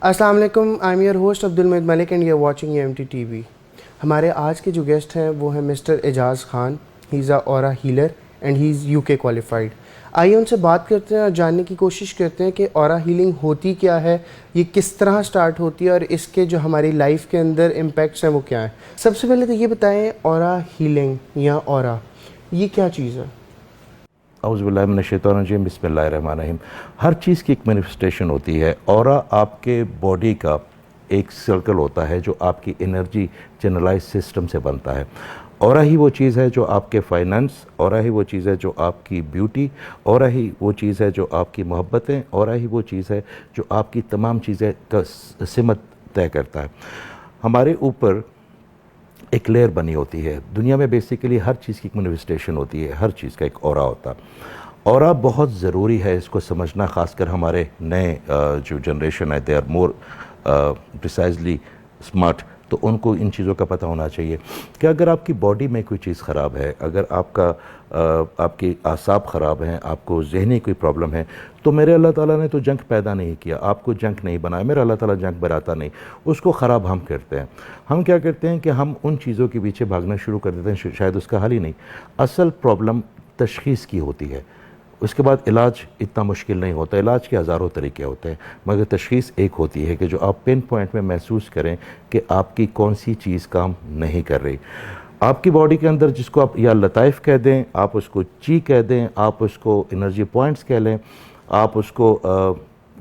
السلام علیکم، I am your host Abdul Majeed Malik and you are watching EMT TV۔ ہمارے آج کے جو گیسٹ ہیں وہ ہیں mister Ijaz Khan. He is a aura healer and he is UK qualified۔ آئیے ان سے بات کرتے ہیں اور جاننے کی کوشش کرتے ہیں کہ اورا ہیلنگ ہوتی کیا ہے، یہ کس طرح سٹارٹ ہوتی ہے اور اس کے جو ہماری لائف کے اندر امپیکٹس ہیں وہ کیا ہیں۔ سب سے پہلے تو یہ بتائیں، اورا ہیلنگ یا اورا یہ کیا چیز ہے؟ اعوذ باللہ من الشیطان الرجیم، بسم اللہ الرحمن الرحیم۔ ہر چیز کی ایک مینیفسٹیشن ہوتی ہے۔ اورا آپ کے باڈی کا ایک سرکل ہوتا ہے جو آپ کی انرجی چینلائز سسٹم سے بنتا ہے۔ اورا ہی وہ چیز ہے جو آپ کے فائنانس، اورا ہی وہ چیز ہے جو آپ کی بیوٹی، اورا ہی وہ چیز ہے جو آپ کی محبتیں، اورا ہی وہ چیز ہے جو آپ کی تمام چیزیں کا سمت طے کرتا ہے۔ ہمارے اوپر ایک لیئر بنی ہوتی ہے۔ دنیا میں بیسیکلی ہر چیز کی ایک مینیفسٹیشن ہوتی ہے، ہر چیز کا ایک اورا ہوتا ہے۔ اورا بہت ضروری ہے اس کو سمجھنا، خاص کر ہمارے نئے جو جنریشن ہے، they are more precisely smart, تو ان کو ان چیزوں کا پتہ ہونا چاہیے کہ اگر آپ کی باڈی میں کوئی چیز خراب ہے، اگر آپ کی اعصاب خراب ہیں، آپ کو ذہنی کوئی پرابلم ہے، تو میرے اللہ تعالیٰ نے تو جنک پیدا نہیں کیا، آپ کو جنک نہیں بنایا، میرا اللہ تعالیٰ جنک بناتا نہیں، اس کو خراب ہم کرتے ہیں۔ ہم کیا کرتے ہیں کہ ہم ان چیزوں کے پیچھے بھاگنا شروع کر دیتے ہیں، شاید اس کا حل ہی نہیں۔ اصل پرابلم تشخیص کی ہوتی ہے، اس کے بعد علاج اتنا مشکل نہیں ہوتا، علاج کے ہزاروں طریقے ہوتے ہیں، مگر تشخیص ایک ہوتی ہے کہ جو آپ پن پوائنٹ میں محسوس کریں کہ آپ کی کون سی چیز کام نہیں کر رہی۔ آپ کی باڈی کے اندر جس کو آپ یا لطائف کہہ دیں، آپ اس کو چی کہہ دیں، آپ اس کو انرجی پوائنٹس کہہ لیں، آپ اس کو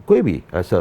کوئی بھی ایسا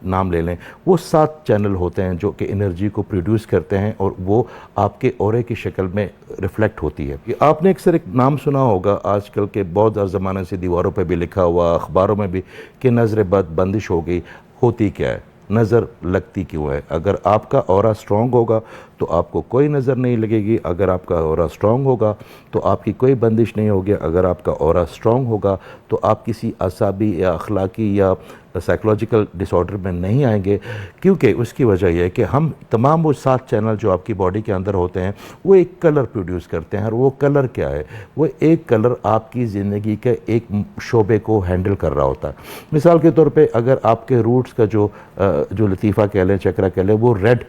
نام لے لیں، وہ 7 چینل ہوتے ہیں جو کہ انرجی کو پروڈیوس کرتے ہیں اور وہ آپ کے اورے کی شکل میں ریفلیکٹ ہوتی ہے۔ آپ نے اکثر ایک نام سنا ہوگا آج کل کے بہت زمانے سے دیواروں پہ بھی لکھا ہوا، اخباروں میں بھی، کہ نظر بد بندش ہو گئی۔ ہوتی کیا ہے؟ نظر لگتی کیوں ہے؟ اگر آپ کا اورا سٹرونگ ہوگا تو آپ کو کوئی نظر نہیں لگے گی، اگر آپ کا اورا سٹرونگ ہوگا تو آپ کی کوئی بندش نہیں ہوگی، اگر آپ کا اورا سٹرونگ ہوگا تو آپ کسی اعصابی یا اخلاقی یا سائیکولوجیکل ڈس آرڈر میں نہیں آئیں گے، کیونکہ اس کی وجہ یہ ہے کہ ہم تمام وہ 7 چینل جو آپ کی باڈی کے اندر ہوتے ہیں وہ ایک کلر پروڈیوس کرتے ہیں، اور وہ کلر کیا ہے؟ وہ ایک کلر آپ کی زندگی کے ایک شعبے کو ہینڈل کر رہا ہوتا ہے۔ مثال کے طور پہ اگر آپ کے روٹس کا جو لطیفہ کہہ لیں، چکرا کہہ لیں، وہ ریڈ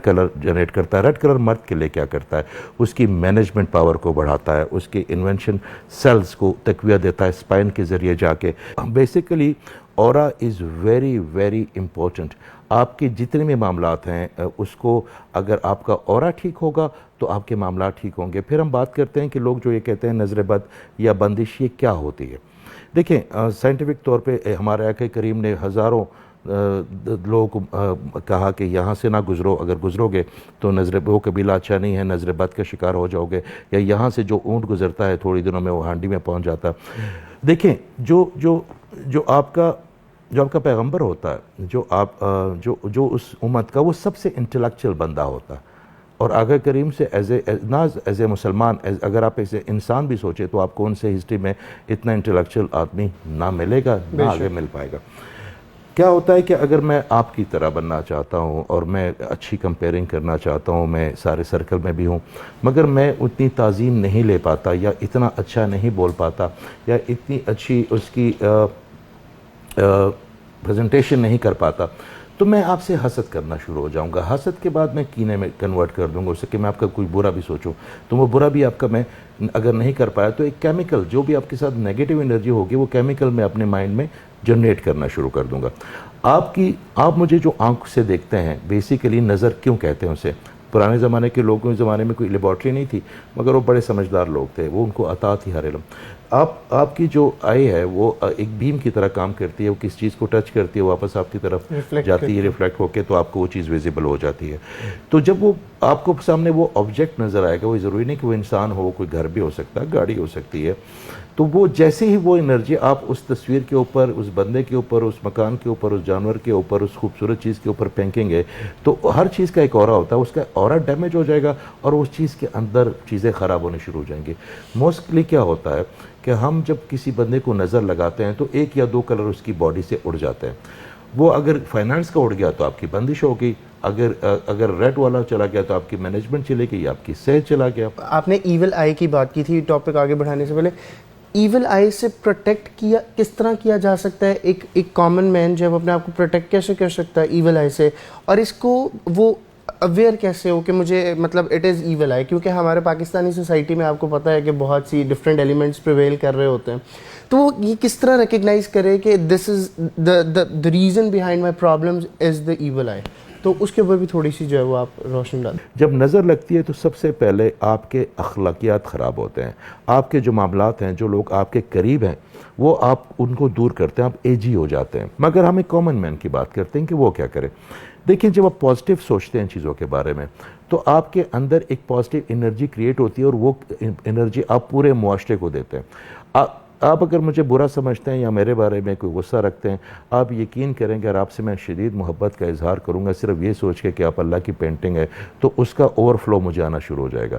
کلر جنریٹ کرتا ہے۔ ریڈ کلر مرد کے لیے کیا کرتا ہے؟ اس کی مینجمنٹ پاور کو بڑھاتا ہے، اس کے انوینشن سیلز کو تقویت دیتا ہے اسپائن کے ذریعے جا کے۔ Basically aura is very very important. آپ کے جتنے بھی معاملات ہیں اس کو، اگر آپ کا اورا ٹھیک ہوگا تو آپ کے معاملات ٹھیک ہوں گے۔ پھر ہم بات کرتے ہیں کہ لوگ جو یہ کہتے ہیں نظر بد یا بندش، یہ کیا ہوتی ہے؟ دیکھیں، سائنٹیفک طور پہ ہمارے آقا کریم نے ہزاروں لوگوں کو کہا کہ یہاں سے نہ گزرو، اگر گزرو گے تو وہ قبیلہ اچھا نہیں ہے، نظر بد کا شکار ہو جاؤ گے، یا یہاں سے جو اونٹ گزرتا ہے تھوڑی دنوں میں وہ ہانڈی میں پہنچ جاتا ہے۔ دیکھیں، جو آپ کا پیغمبر ہوتا ہے، جو اس امت کا، وہ سب سے انٹلیکچوئل بندہ ہوتا ہے، اور آقا کریم سے ایز اے مسلمان، اگر آپ ایز اے انسان بھی سوچے تو آپ کو ان سے ہسٹری میں اتنا انٹلیکچوئل آدمی نہ ملے گا، نہ آگے مل پائے گا۔ کیا ہوتا ہے کہ اگر میں آپ کی طرح بننا چاہتا ہوں اور میں اچھی کمپیئرنگ کرنا چاہتا ہوں، میں سارے سرکل میں بھی ہوں، مگر میں اتنی تعظیم نہیں لے پاتا، یا اتنا اچھا نہیں بول پاتا، یا اتنی اچھی اس کی پریزنٹیشن نہیں کر پاتا، تو میں آپ سے حسد کرنا شروع ہو جاؤں گا۔ حسد کے بعد میں کینے میں کنورٹ کر دوں گا اسے، کہ میں آپ کا کوئی برا بھی سوچوں، تو وہ برا بھی آپ کا میں اگر نہیں کر پایا تو ایک کیمیکل، جو بھی آپ کے ساتھ نیگیٹو انرجی ہوگی، وہ کیمیکل میں اپنے مائنڈ میں جنریٹ کرنا شروع کر دوں گا۔ آپ مجھے جو آنکھ سے دیکھتے ہیں، بیسیکلی نظر کیوں کہتے ہیں اسے؟ پرانے زمانے کے لوگوں کے زمانے میں کوئی لیبارٹری نہیں تھی، مگر وہ بڑے سمجھدار لوگ تھے، وہ ان کو عطا تھی ہر علم۔ آپ کی جو آئی ہے وہ ایک بیم کی طرح کام کرتی ہے، وہ کس چیز کو ٹچ کرتی ہے واپس آپ کی طرف جاتی ہے، ریفلیکٹ ہو کے، تو آپ کو وہ چیز ویزیبل ہو جاتی ہے۔ تو جب وہ آپ کو سامنے وہ آبجیکٹ نظر آئے گا، وہ ضروری نہیں کہ وہ انسان ہو، کوئی گھر بھی ہو سکتا ہے، گاڑی ہو سکتی ہے، تو وہ جیسے ہی وہ انرجی آپ اس تصویر کے اوپر، اس بندے کے اوپر، اس مکان کے اوپر، اس جانور کے اوپر، اس خوبصورت چیز کے اوپر پھینکیں گے، تو ہر چیز کا ایک اورا ہوتا ہے، اس کا اورا ڈیمیج ہو جائے گا اور اس چیز کے اندر چیزیں خراب ہونے شروع ہو جائیں گی۔ موسٹلی کیا ہوتا ہے کہ ہم جب کسی بندے کو نظر لگاتے ہیں تو 1 یا 2 کلر اس کی باڈی سے اڑ جاتے ہیں۔ وہ اگر فائنانس کا اڑ گیا تو آپ کی بندش ہوگی، اگر ریڈ والا چلا گیا تو آپ کی مینجمنٹ چلے گی، آپ کی صحت چلا گیا۔ آپ نے ایول آئی کی بات کی تھی، ٹاپک آگے بڑھانے سے پہلے، ایول آئی سے پروٹیکٹ کیا کس طرح کیا جا سکتا ہے؟ ایک کامن مین جب اپنے آپ کو پروٹیکٹ کیسے کر سکتا ہے ایول آئی سے، اور اس کو وہ اویئر کیسے ہو کہ مجھے مطلب اٹ از ایول آئی؟ کیونکہ ہمارے پاکستانی سوسائٹی میں آپ کو پتہ ہے کہ بہت سی ڈفرینٹ ایلیمنٹس پریویل کر رہے ہوتے ہیں، تو وہ یہ کس طرح ریکگنائز کرے کہ this is the reason behind my problems is the evil eye? تو اس کے اوپر بھی تھوڑی سی جو ہے وہ آپ روشن ڈالیں۔ جب نظر لگتی ہے تو سب سے پہلے آپ کے اخلاقیات خراب ہوتے ہیں، آپ کے جو معاملات ہیں، جو لوگ آپ کے قریب ہیں وہ آپ ان کو دور کرتے ہیں، آپ ایجی ہو جاتے ہیں۔ مگر ہم ایک کامن مین کی بات کرتے ہیں کہ وہ کیا کرے۔ دیکھیں، جب آپ پازیٹیو سوچتے ہیں چیزوں کے بارے میں تو آپ کے اندر ایک پازیٹیو انرجی کریٹ ہوتی ہے، اور وہ انرجی آپ پورے معاشرے کو دیتے ہیں۔ آپ اگر مجھے برا سمجھتے ہیں یا میرے بارے میں کوئی غصہ رکھتے ہیں، آپ یقین کریں کہ اگر آپ سے میں شدید محبت کا اظہار کروں گا صرف یہ سوچ کے کہ آپ اللہ کی پینٹنگ ہے، تو اس کا اوور فلو مجھے آنا شروع ہو جائے گا۔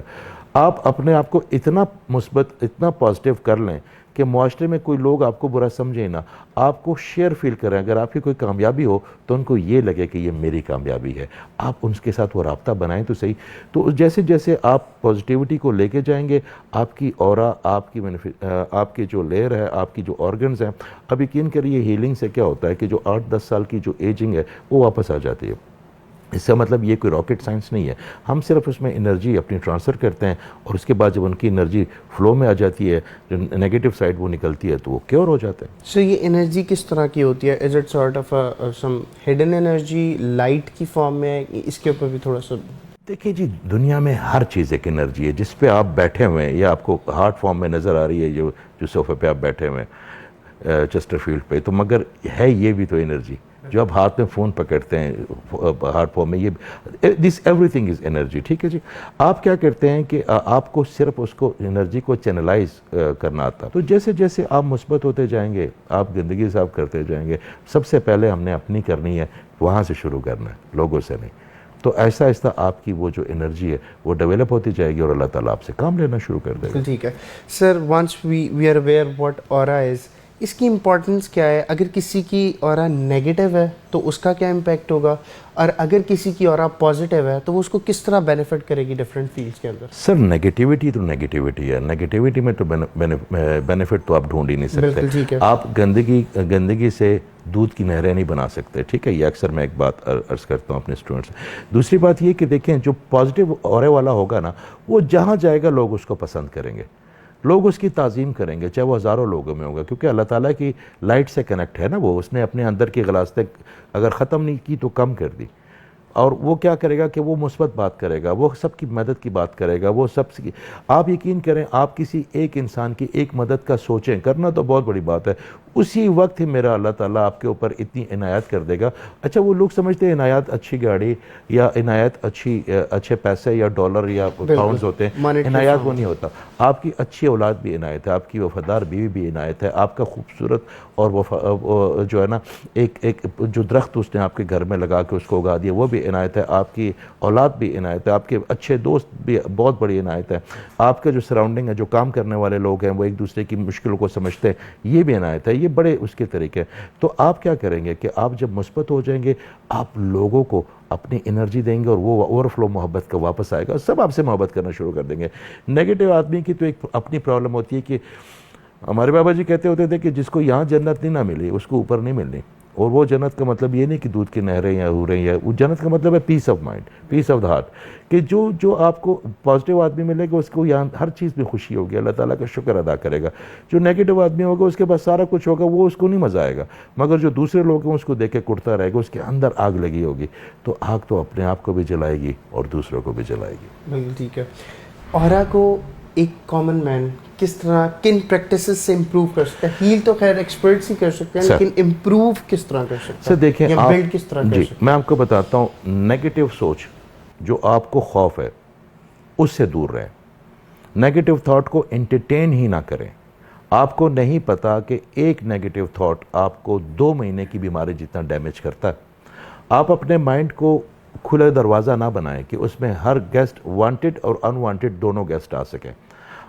آپ اپنے آپ کو اتنا مثبت، اتنا پازیٹیو کر لیں کہ معاشرے میں کوئی لوگ آپ کو برا سمجھے نہ، آپ کو شیئر فیل کریں۔ اگر آپ کی کوئی کامیابی ہو تو ان کو یہ لگے کہ یہ میری کامیابی ہے، آپ ان کے ساتھ وہ رابطہ بنائیں تو صحیح۔ تو جیسے جیسے آپ پازیٹیوٹی کو لے کے جائیں گے، آپ کی اورا، آپ کی جو لیئر ہے، آپ کی جو آرگنز ہیں، اب یقین کریے ہیلنگ سے کیا ہوتا ہے کہ جو 8-10 سال کی جو ایجنگ ہے وہ واپس آ جاتی ہے۔ اس کا مطلب یہ کوئی راکٹ سائنس نہیں ہے، ہم صرف اس میں انرجی اپنی ٹرانسفر کرتے ہیں، اور اس کے بعد جب ان کی انرجی فلو میں آ جاتی ہے، جو نیگیٹو سائڈ وہ نکلتی ہے تو وہ کیور ہو جاتے ہیں۔ سو یہ انرجی کس طرح کی ہوتی ہے؟ Is it sort of some hidden energy, light کی فارم میں؟ اس کے اوپر بھی تھوڑا سا دیکھیے جی، دنیا میں ہر چیز ایک انرجی ہے۔ جس پہ آپ بیٹھے ہوئے ہیں یا آپ کو ہارٹ فارم میں نظر آ رہی ہے، جو صوفے پہ آپ بیٹھے ہوئے ہیں چیسٹر فیلڈ پہ، تو مگر ہے یہ بھی تو انرجی۔ جو آپ ہاتھ میں فون پکڑتے ہیں ہارٹ فارم میں، یہ this every thing is energy, ٹھیک ہے جی۔ آپ کیا کرتے ہیں کہ آپ کو صرف اس کو انرجی کو چینلائز کرنا آتا، تو جیسے جیسے آپ مثبت ہوتے جائیں گے، آپ گندگی صاف کرتے جائیں گے۔ سب سے پہلے ہم نے اپنی کرنی ہے، وہاں سے شروع کرنا ہے، لوگوں سے نہیں۔ تو ایسا آہستہ آپ کی وہ جو انرجی ہے وہ ڈیولپ ہوتی جائے گی، اور اللہ تعالیٰ آپ سے کام لینا شروع کر دے گا۔ ٹھیک ہے sir. Once we are aware what aura is, اس کی امپورٹنس کیا ہے؟ اگر کسی کی اورا نیگیٹو ہے تو اس کا کیا امپیکٹ ہوگا، اور اگر کسی کی اورا پازیٹیو ہے تو وہ اس کو کس طرح بینیفٹ کرے گی ڈفرینٹ فیلڈس کے اندر؟ سر نیگیٹیوٹی تو نیگیٹیوٹی ہے، نیگیٹیوٹی میں تو بینیفٹ تو آپ ڈھونڈ ہی نہیں بالکل ٹھیک سکتے۔ ہے۔ آپ گندگی سے دودھ کی نہریں نہیں بنا سکتے، ٹھیک ہے۔ یہ اکثر میں ایک بات عرض کرتا ہوں اپنے اسٹوڈنٹ سے۔ دوسری بات یہ کہ دیکھیں، جو پازیٹیو اورے والا ہوگا نا، وہ جہاں جائے گا لوگ اس کو پسند کریں گے، لوگ اس کی تعظیم کریں گے، چاہے وہ ہزاروں لوگوں میں ہوگا، کیونکہ اللہ تعالیٰ کی لائٹ سے کنیکٹ ہے نا وہ۔ اس نے اپنے اندر کی غلاظتیں اگر ختم نہیں کی تو کم کر دی، اور وہ کیا کرے گا کہ وہ مثبت بات کرے گا، وہ سب کی مدد کی بات کرے گا، وہ سب کی۔ آپ یقین کریں، آپ کسی ایک انسان کی ایک مدد کا سوچیں، کرنا تو بہت بڑی بات ہے، اسی وقت ہی میرا اللہ تعالیٰ آپ کے اوپر اتنی عنایت کر دے گا۔ اچھا، وہ لوگ سمجھتے ہیں عنایت اچھی گاڑی یا عنایت اچھے پیسے یا ڈالر یا پاؤنڈز ہوتے ہیں، عنایت وہ نہیں ہوتا۔ آپ کی اچھی اولاد بھی عنایت ہے، آپ کی وفادار بیوی بھی عنایت ہے، آپ کا خوبصورت اور جو ہے نا ایک جو درخت اس نے آپ کے گھر میں لگا کے اس کو اگا دیا وہ بھی عنایت ہے، آپ کی اولاد بھی عنایت ہے، آپ کے اچھے دوست بھی بہت بڑی عنایت ہے، آپ کا جو سراؤنڈنگ ہے، جو کام کرنے والے لوگ ہیں وہ ایک دوسرے کی مشکلوں کو سمجھتے ہیں، یہ بھی عنایت ہے۔ یہ بڑے اس کے طریقے۔ تو آپ کیا کریں گے کہ آپ جب مثبت ہو جائیں گے، آپ لوگوں کو اپنی انرجی دیں گے، اور وہ اوور فلو محبت کا واپس آئے گا، سب آپ سے محبت کرنا شروع کر دیں گے۔ نیگیٹو آدمی کی تو ایک اپنی پرابلم ہوتی ہے کہ ہمارے بابا جی کہتے ہوتے تھے کہ جس کو یہاں جنت نہیں نہ ملی اس کو اوپر نہیں ملنی۔ اور وہ جنت کا مطلب یہ نہیں کہ دودھ کی نہریں یا حوریں، یا وہ جنت کا مطلب ہے peace of mind, peace of the heart, کہ جو آپ کو پازیٹیو آدمی ملے گا اس کو یہاں ہر چیز میں خوشی ہوگی، اللہ تعالیٰ کا شکر ادا کرے گا۔ جو نیگیٹو آدمی ہوگا اس کے پاس سارا کچھ ہوگا، وہ اس کو نہیں مزہ آئے گا، مگر جو دوسرے لوگ ہیں اس کو دیکھ کے کٹتا رہے گا، اس کے اندر آگ لگی ہوگی، تو آگ تو اپنے آپ کو بھی جلائے گی اور دوسروں کو بھی جلائے گی۔ بالکل ٹھیک ہے۔ اورا کو ایک کامن مین کس طرح، کن پریکٹسز سے امپروو کر سکتا ہے؟ ہیل تو خیر ایکسپرٹس ہی کر سکتے ہیں، لیکن امپروو کس طرح کر سکتا ہے؟ سر دیکھیں، یا بلڈ کس طرح کر جی سکتا ہے؟ میں آپ کو بتاتا ہوں، نیگیٹو سوچ جو آپ کو خوف ہے اس سے دور رہیں، نیگیٹو تھاٹ کو انٹرٹین ہی نہ کریں۔ آپ کو نہیں پتا کہ ایک نیگیٹو تھاٹ آپ کو 2 مہینے کی بیماری جتنا ڈیمیج کرتا ہے۔ آپ اپنے مائنڈ کو کھلا دروازہ نہ بنائیں کہ اس میں ہر گیسٹ وانٹڈ اور ان وانٹڈ دونوں گیسٹ آ سکیں۔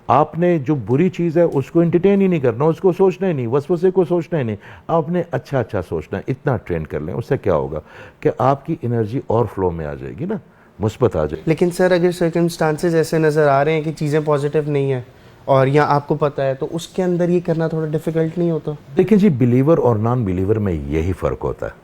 آپ نے جو بری چیز ہے اس کو انٹرٹین ہی نہیں کرنا، اس کو سوچنا ہی نہیں، وسوسے کو سوچنا ہی نہیں، آپ نے اچھا سوچنا ہے، اتنا ٹرین کر لیں۔ اس سے کیا ہوگا کہ آپ کی انرجی اور فلو میں آ جائے گی نا، مثبت آ جائے گی۔ لیکن سر اگر سرکمسٹانسز ایسے نظر آ رہے ہیں کہ چیزیں پازیٹیو نہیں ہیں، اور یا آپ کو پتہ ہے, تو اس کے اندر یہ کرنا تھوڑا ڈیفیکلٹ نہیں ہوتا؟ دیکھیں جی, بلیور اور نان بلیور میں یہی فرق ہوتا ہے.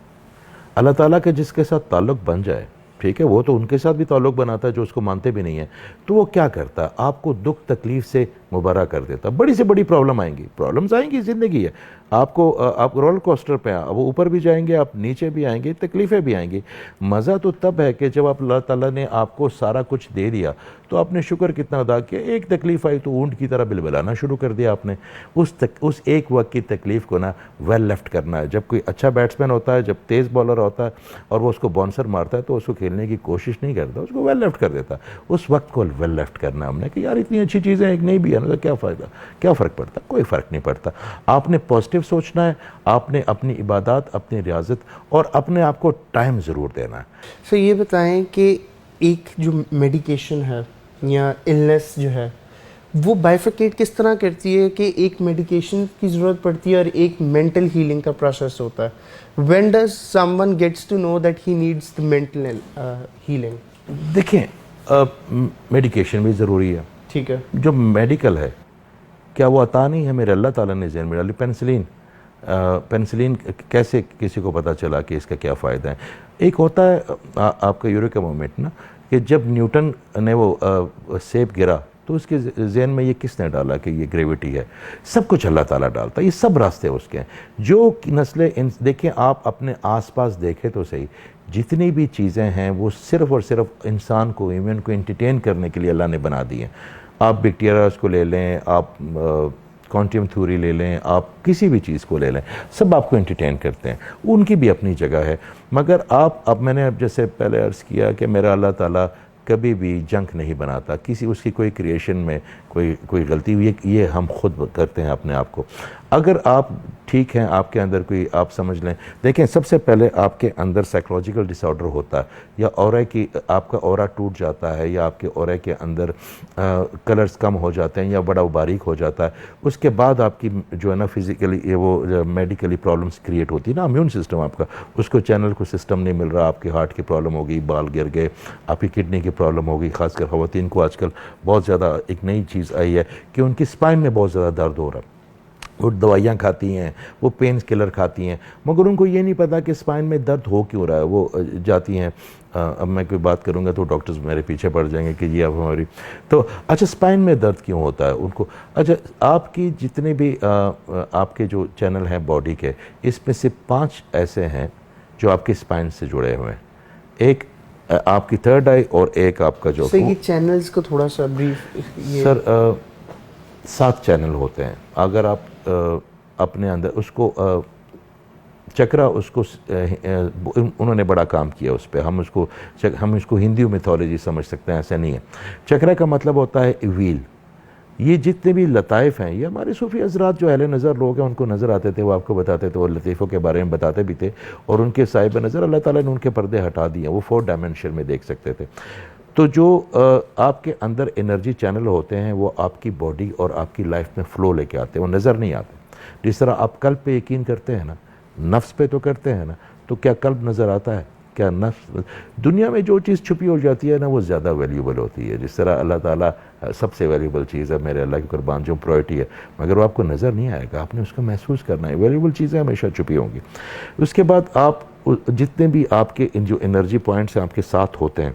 اللہ تعالیٰ کا جس کے ساتھ تعلق بن جائے, ٹھیک ہے, وہ تو ان کے ساتھ بھی تعلق بناتا ہے جو اس کو مانتے بھی نہیں ہیں. تو وہ کیا کرتا ہے, آپ کو دکھ تکلیف سے مبرہ کر دیتا. بڑی سے بڑی پرابلم آئیں گی, پرابلمز آئیں گی, زندگی ہے. آپ رولر کوسٹر پہ وہ اوپر بھی جائیں گے, آپ نیچے بھی آئیں گے, تکلیفیں بھی آئیں گی. مزہ تو تب ہے کہ جب اللہ تعالیٰ نے آپ کو سارا کچھ دے دیا تو آپ نے شکر کتنا ادا کیا. ایک تکلیف آئی تو اونٹ کی طرح بلبلانا شروع کر دیا آپ نے. اس ایک وقت کی تکلیف کو نا ویل لیفٹ کرنا ہے. جب کوئی اچھا بیٹسمین ہوتا ہے, جب تیز بالر ہوتا ہے اور وہ اس کو باؤنسر مارتا ہے تو اس کو کھیلنے کی کوشش نہیں کرتا, اس کو ویل لیفٹ کر دیتا. اس وقت کو ویل لیفٹ کرنا ہے ہم نے کہ یار اتنی اچھی چیزیں ایک نہیں بھی ہے نا, تو کیا فائدہ, کیا فرق پڑتا؟ کوئی فرق نہیں پڑتا. آپ نے پازیٹیو سوچنا ہے, آپ نے اپنی عبادات, اپنی ریاضت اور اپنے آپ کو ٹائم ضرور دینا ہے. سر یہ بتائیں کہ ایک جو میڈیکیشن ہے یا النس جو ہے وہ بائیفیکیٹ کس طرح کرتی ہے کہ ایک میڈیکیشن کی ضرورت پڑتی ہے اور ایک مینٹل ہیلنگ کا پروسیس ہوتا ہے. When does someone gets to know that he needs the mental healing? دیکھیں, میڈیکیشن بھی ضروری ہے. ٹھیک ہے, جو میڈیکل ہے کیا وہ عطا نہیں ہے میرے اللہ تعالیٰ نے ذہن میں ڈالی؟ پینسلین کیسے کسی کو پتہ چلا کہ اس کا کیا فائدہ ہے؟ ایک ہوتا ہے آپ کا یوریکا مومنٹ نا, کہ جب نیوٹن نے وہ سیب گرا تو اس کے ذہن میں یہ کس نے ڈالا کہ یہ گریویٹی ہے؟ سب کچھ اللہ تعالیٰ ڈالتا ہے. یہ سب راستے اس کے ہیں. جو نسلیں دیکھیں, آپ اپنے آس پاس دیکھیں تو صحیح, جتنی بھی چیزیں ہیں وہ صرف اور صرف انسان کو, ایون کو انٹرٹین کرنے کے لیے اللہ نے بنا دی ہیں. آپ بیکٹیریاز کو لے لیں, آپ کوانٹم تھیوری لے لیں, آپ کسی بھی چیز کو لے لیں, سب آپ کو انٹرٹین کرتے ہیں. ان کی بھی اپنی جگہ ہے. مگر اب میں نے جیسے پہلے عرض کیا کہ میرا اللہ تعالیٰ کبھی بھی جنک نہیں بناتا. اس کی کوئی کریشن میں کوئی غلطی ہوئی ہے, یہ ہم خود کرتے ہیں اپنے آپ کو. اگر آپ ٹھیک ہیں, آپ کے اندر کوئی, آپ سمجھ لیں, دیکھیں سب سے پہلے آپ کے اندر سائیکولوجیکل ڈس آرڈر ہوتا ہے, یا اورا کی آپ کا اورا ٹوٹ جاتا ہے, یا آپ کے اورا کے اندر کلرز کم ہو جاتے ہیں یا بڑا باریک ہو جاتا ہے. اس کے بعد آپ کی جو ہے نا فزیکلی وہ میڈیکلی پرابلمس کریٹ ہوتی ہے نا. امیون سسٹم آپ کا, اس کو چینل کو سسٹم نہیں مل رہا, آپ کے ہارٹ کی پرابلم ہوگی, بال گر گئے, آپ کی کڈنی کی پرابلم ہوگی. خاص کر خواتین کو آج کل بہت زیادہ ایک نئی چیز آئی ہے کہ ان کی اسپائن میں بہت زیادہ درد ہو رہا ہے. وہ دوائیاں کھاتی ہیں, وہ پین کلر کھاتی ہیں, مگر ان کو یہ نہیں پتا کہ اسپائن میں درد ہو کیوں رہا ہے. وہ جاتی ہیں, اب میں کوئی بات کروں گا تو ڈاکٹرز میرے پیچھے پڑ جائیں گے کہ یہ اب ہماری, تو اچھا اسپائن میں درد کیوں ہوتا ہے ان کو؟ اچھا, آپ کی جتنے بھی آپ کے جو چینل ہیں باڈی کے, اس میں سے 5 ایسے ہیں جو آپ کی اسپائن سے جڑے ہوئے ہیں. ایک آپ کی تھرڈ آئی اور ایک آپ کا جو یہ چینلز کو تھوڑا سا بریف. سر 7 چینل ہوتے ہیں. اگر آپ اپنے اندر اس کو چکرا, اس کو انہوں نے بڑا کام کیا اس پہ. ہم اس کو ہندی میتھولوجی سمجھ سکتے ہیں, ایسا نہیں ہے. چکرا کا مطلب ہوتا ہے ویل. یہ جتنے بھی لطائف ہیں, یہ ہمارے صوفی حضرات جو اہل نظر لوگ ہیں ان کو نظر آتے تھے, وہ آپ کو بتاتے تھے, وہ لطیفوں کے بارے میں بتاتے بھی تھے, اور ان کے صاحب نظر اللہ تعالیٰ نے ان کے پردے ہٹا دیے, وہ 4 ڈائمینشن میں دیکھ سکتے تھے. تو جو آپ کے اندر انرجی چینل ہوتے ہیں وہ آپ کی باڈی اور آپ کی لائف میں فلو لے کے آتے ہیں, وہ نظر نہیں آتے. جس طرح آپ قلب پہ یقین کرتے ہیں نا, نفس پہ تو کرتے ہیں نا, تو کیا قلب نظر آتا ہے؟ کیا نفس؟ دنیا میں جو چیز چھپی ہو جاتی ہے نا وہ زیادہ ویلیوبل ہوتی ہے. جس طرح اللہ تعالیٰ سب سے ویلیوبل چیز ہے, میرے اللہ کی قربان, جو پرائرٹی ہے, مگر وہ آپ کو نظر نہیں آئے گا, آپ نے اس کو محسوس کرنا ہے. ویلیوبل چیزیں ہمیشہ چھپی ہوں گی. اس کے بعد آپ جتنے بھی آپ کے جو انرجی پوائنٹس ہیں آپ کے ساتھ ہوتے ہیں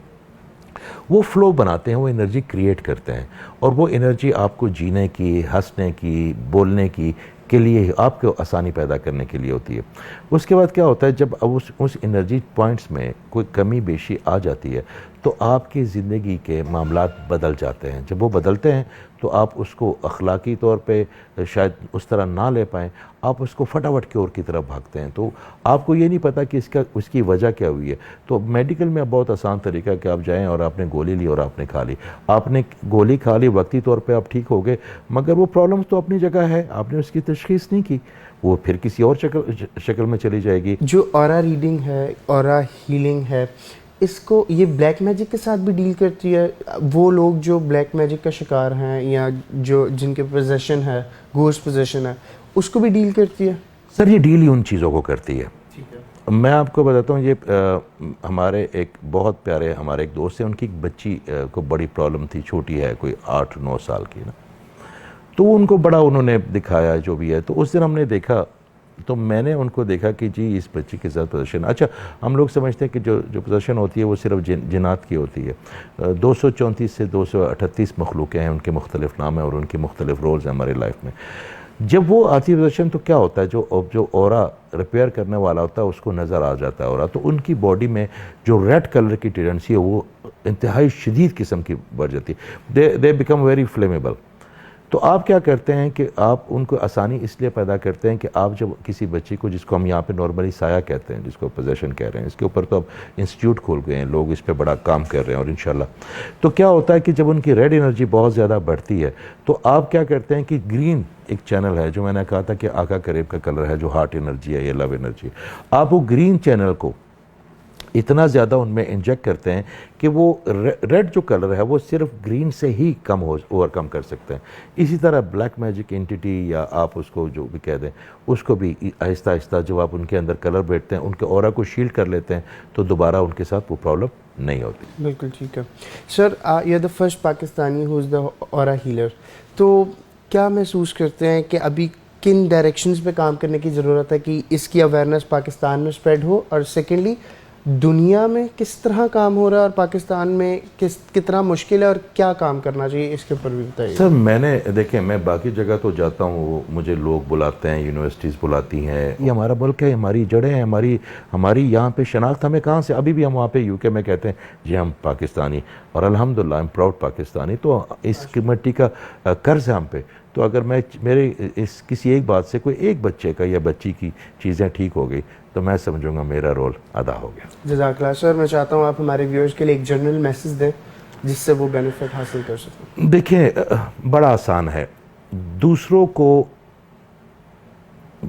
وہ فلو بناتے ہیں, وہ انرجی کریٹ کرتے ہیں, اور وہ انرجی آپ کو جینے کی, ہنسنے کی, بولنے کی کے لیے, آپ کو آسانی پیدا کرنے کے لیے ہوتی ہے. اس کے بعد کیا ہوتا ہے, جب اس انرجی پوائنٹس میں کوئی کمی بیشی آ جاتی ہے تو آپ کی زندگی کے معاملات بدل جاتے ہیں. جب وہ بدلتے ہیں تو آپ اس کو اخلاقی طور پہ شاید اس طرح نہ لے پائیں, آپ اس کو فٹافٹ کیور کی طرف بھاگتے ہیں. تو آپ کو یہ نہیں پتا کہ اس کی وجہ کیا ہوئی ہے. تو میڈیکل میں بہت آسان طریقہ ہے کہ آپ جائیں اور آپ نے گولی لی اور آپ نے کھا لی. آپ نے گولی کھا لی, وقتی طور پہ آپ ٹھیک ہو گئے, مگر وہ پرابلمس تو اپنی جگہ ہے, آپ نے اس کی تشخیص نہیں کی, وہ پھر کسی اور شکل میں چلی جائے گی. جو اورا ریڈنگ ہے, اورا ہیلنگ ہے, اس کو یہ بلیک میجک کے ساتھ بھی ڈیل کرتی ہے؟ وہ لوگ جو بلیک میجک کا شکار ہیں یا جن کے پوزیشن ہے, گھوسٹ پوزیشن ہے, اس کو بھی ڈیل کرتی ہے؟ سر یہ ڈیل ہی ان چیزوں کو کرتی ہے. میں آپ کو بتاتا ہوں, یہ ہمارے ایک بہت پیارے ہمارے ایک دوست ہیں, ان کی ایک بچی کو بڑی پرابلم تھی, چھوٹی ہے, کوئی 8-9 سال کی نا. تو ان کو بڑا انہوں نے دکھایا جو بھی ہے. تو اس دن ہم نے دیکھا تو میں نے ان کو دیکھا کہ جی اس بچی کے ساتھ پوزیشن. اچھا ہم لوگ سمجھتے ہیں کہ جو پوزیشن ہوتی ہے وہ صرف جنات کی ہوتی ہے. 234 سے 238 مخلوقیں ہیں, ان کے مختلف نام ہیں اور ان کے مختلف رولز ہیں ہماری لائف میں. جب وہ آتی ہے پوزیشن تو کیا ہوتا ہے, جو اورا ریپیئر کرنے والا ہوتا ہے اس کو نظر آ جاتا ہے اورا. تو ان کی باڈی میں جو ریڈ کلر کی ٹینڈنسی ہے وہ انتہائی شدید قسم کی بڑھ جاتی ہے. They become very flammable. تو آپ کیا کرتے ہیں کہ آپ ان کو آسانی اس لیے پیدا کرتے ہیں کہ آپ جب کسی بچی کو, جس کو ہم یہاں پہ نارملی سایہ کہتے ہیں, جس کو پوزیشن کہہ رہے ہیں, اس کے اوپر تو اب انسٹیٹیوٹ کھول گئے ہیں, لوگ اس پہ بڑا کام کر رہے ہیں اور انشاءاللہ. تو کیا ہوتا ہے کہ جب ان کی ریڈ انرجی بہت زیادہ بڑھتی ہے تو آپ کیا کرتے ہیں کہ گرین ایک چینل ہے جو میں نے کہا تھا کہ آقا قریب کا کلر ہے, جو ہارٹ انرجی ہے, یہ لو انرجی, آپ وہ گرین چینل کو اتنا زیادہ ان میں انجیکٹ کرتے ہیں کہ وہ ریڈ جو کلر ہے وہ صرف گرین سے ہی اوور کم کر سکتے ہیں. اسی طرح بلیک میجک انٹیٹی یا آپ اس کو جو بھی کہہ دیں, اس کو بھی آہستہ آہستہ جب آپ ان کے اندر کلر بیٹھتے ہیں, ان کے اورا کو شیلڈ کر لیتے ہیں, تو دوبارہ ان کے ساتھ وہ پرابلم نہیں ہوتی. بالکل ٹھیک ہے sir. You are the first Pakistani who is the aura healer. تو کیا محسوس کرتے ہیں کہ ابھی کن ڈائریکشنز پہ کام کرنے کی ضرورت ہے کہ اس کی اویئرنیس پاکستان میں اسپریڈ ہو, اور سیکنڈلی دنیا میں کس طرح کام ہو رہا ہے اور پاکستان میں کتنا مشکل ہے اور کیا کام کرنا چاہیے, اس کے اوپر بھی بتائیے. سر میں نے دیکھیں, میں باقی جگہ تو جاتا ہوں, مجھے لوگ بلاتے ہیں, یونیورسٹیز بلاتی ہیں, یہ ہمارا ملک ہے, ہماری جڑیں ہیں, ہماری یہاں پہ شناخت ہمیں کہاں سے. ابھی بھی ہم وہاں پہ یو کے میں کہتے ہیں جی ہم پاکستانی, اور الحمدللہ ایم پراؤڈ پاکستانی. تو اس کمیٹی کا قرض ہے ہم پہ. تو اگر میرے اس کسی ایک بات سے کوئی ایک بچے کا یا بچی کی چیزیں ٹھیک ہو گئی تو میں سمجھوں گا میرا رول ادا ہو گیا. جزاک اللہ سر. میں چاہتا ہوں آپ ہمارے ویورز کے لیے ایک جنرل میسج دیں جس سے وہ بینیفٹ حاصل کر سکیں. دیکھیں بڑا آسان ہے, دوسروں کو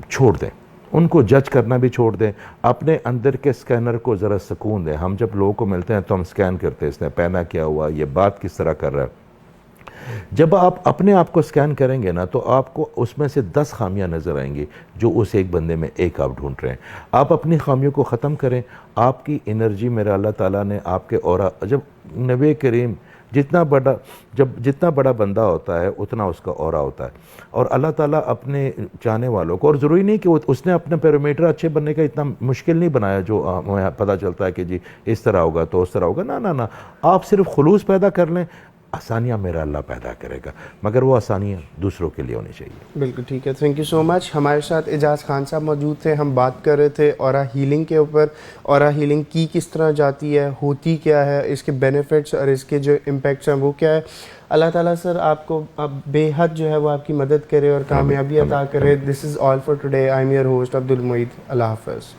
چھوڑ دیں, ان کو جج کرنا بھی چھوڑ دیں, اپنے اندر کے سکینر کو ذرا سکون دیں. ہم جب لوگوں کو ملتے ہیں تو ہم سکین کرتے ہیں, اس نے پہنا کیا ہوا, یہ بات کس طرح کر رہا ہے. جب آپ اپنے آپ کو سکین کریں گے نا تو آپ کو اس میں سے 10 خامیاں نظر آئیں گی جو اس ایک بندے میں ایک آپ ڈھونڈ رہے ہیں. آپ اپنی خامیوں کو ختم کریں. آپ کی انرجی میرا اللہ تعالیٰ نے آپ کے اورا, جب نبی کریم جتنا بڑا بندہ ہوتا ہے اتنا اس کا اورا ہوتا ہے, اور اللہ تعالیٰ اپنے چاہنے والوں کو, اور ضروری نہیں کہ اس نے اپنا پیرامیٹر اچھے بننے کا اتنا مشکل نہیں بنایا جو ہمیں پتہ چلتا ہے کہ جی اس طرح ہوگا تو اس طرح ہوگا. نا, آپ صرف خلوص پیدا کر لیں, آسانیاں میرا اللہ پیدا کرے گا, مگر وہ آسانیاں دوسروں کے لیے ہونی چاہیے. بالکل ٹھیک ہے. تھینک یو سو مچ. ہمارے ساتھ اعجاز خان صاحب موجود تھے. ہم بات کر رہے تھے اورا ہیلنگ کے اوپر. اورا ہیلنگ کی کس طرح جاتی ہے, ہوتی کیا ہے, اس کے بینیفٹس اور اس کے جو امپیکٹس ہیں وہ کیا ہے. اللہ تعالیٰ سر آپ کو اب بے حد جو ہے وہ آپ کی مدد کرے اور کامیابی عطا کرے. This is all for today. I am your host Abdul Moeed. اللہ حافظ.